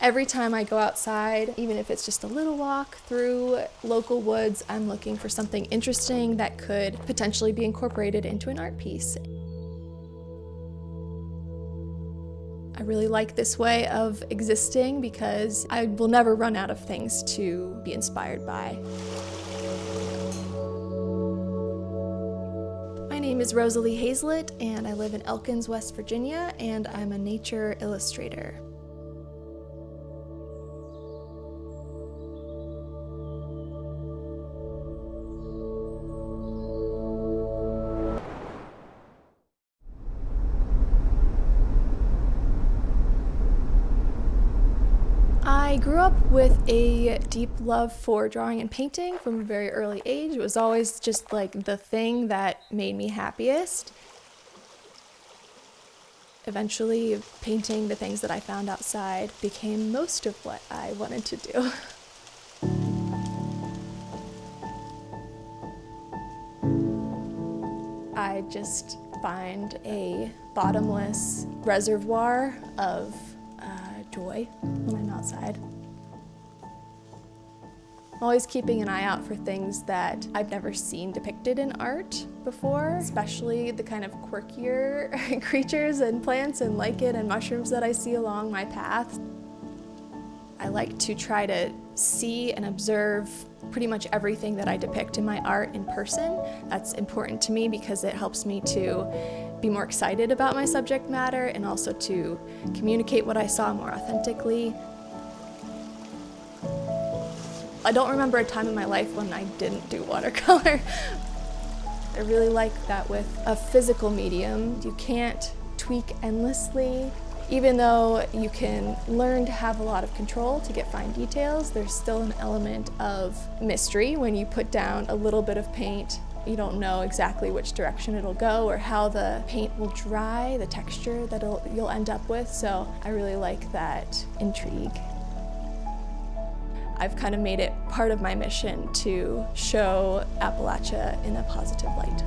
Every time I go outside, even if it's just a little walk through local woods, I'm looking for something interesting that could potentially be incorporated into an art piece. I really like this way of existing because I will never run out of things to be inspired by. My name is Rosalie Haizlett, and I live in Elkins, West Virginia, and I'm a nature illustrator. I grew up with a deep love for drawing and painting from a very early age. It was always just like the thing that made me happiest. Eventually, painting the things that I found outside became most of what I wanted to do. I just find a bottomless reservoir of joy when I'm outside. I'm always keeping an eye out for things that I've never seen depicted in art before, especially the kind of quirkier creatures and plants and lichen and mushrooms that I see along my path. I like to try to see and observe pretty much everything that I depict in my art in person. That's important to me because it helps me to be more excited about my subject matter and also to communicate what I saw more authentically. I don't remember a time in my life when I didn't do watercolor. I really like that with a physical medium, you can't tweak endlessly. Even though you can learn to have a lot of control to get fine details, there's still an element of mystery when you put down a little bit of paint. You don't know exactly which direction it'll go or how the paint will dry, the texture that you'll end up with, so I really like that intrigue. I've kind of made it part of my mission to show Appalachia in a positive light.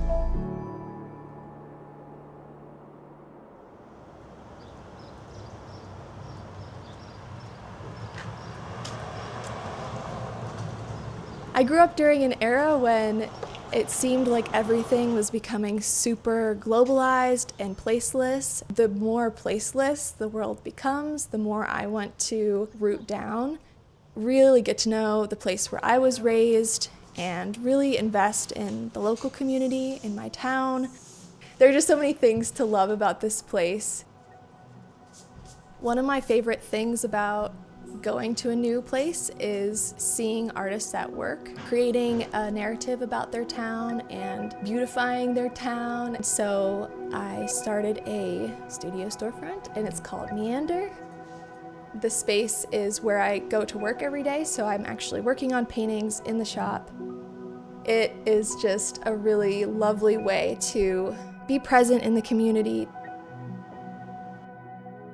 I grew up during an era when it seemed like everything was becoming super globalized and placeless. The more placeless the world becomes, the more I want to root down, really get to know the place where I was raised, and really invest in the local community, in my town. There are just so many things to love about this place. One of my favorite things about going to a new place is seeing artists at work, creating a narrative about their town and beautifying their town. So I started a studio storefront and it's called Meander. The space is where I go to work every day, so I'm actually working on paintings in the shop. It is just a really lovely way to be present in the community.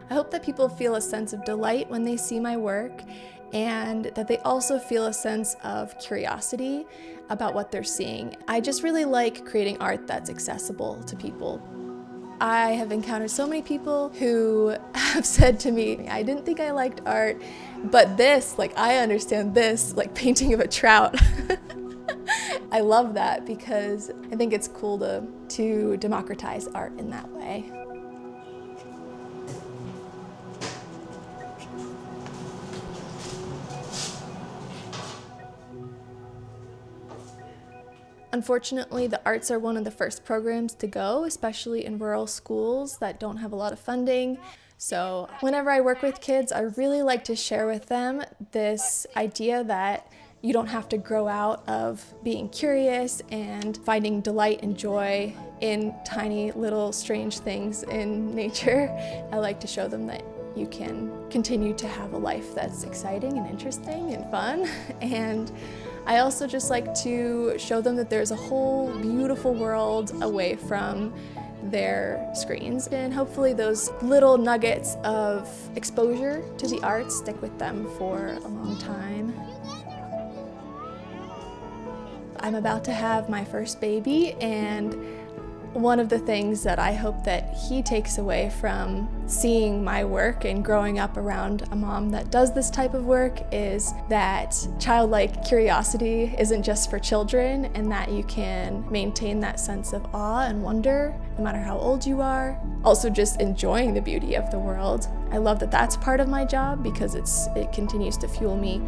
I hope that people feel a sense of delight when they see my work, and that they also feel a sense of curiosity about what they're seeing. I just really like creating art that's accessible to people. I have encountered so many people who have said to me, I didn't think I liked art, but this, like I understand this, like painting of a trout. I love that because I think it's cool to democratize art in that way. Unfortunately, the arts are one of the first programs to go, especially in rural schools that don't have a lot of funding. So whenever I work with kids, I really like to share with them this idea that you don't have to grow out of being curious and finding delight and joy in tiny little strange things in nature. I like to show them that you can continue to have a life that's exciting and interesting and fun. And I also just like to show them that there's a whole beautiful world away from their screens, and hopefully those little nuggets of exposure to the arts stick with them for a long time. I'm about to have my first baby, and One of the things that I hope that he takes away from seeing my work and growing up around a mom that does this type of work is that childlike curiosity isn't just for children, and that you can maintain that sense of awe and wonder no matter how old you are. Also just enjoying the beauty of the world. I love that that's part of my job because it continues to fuel me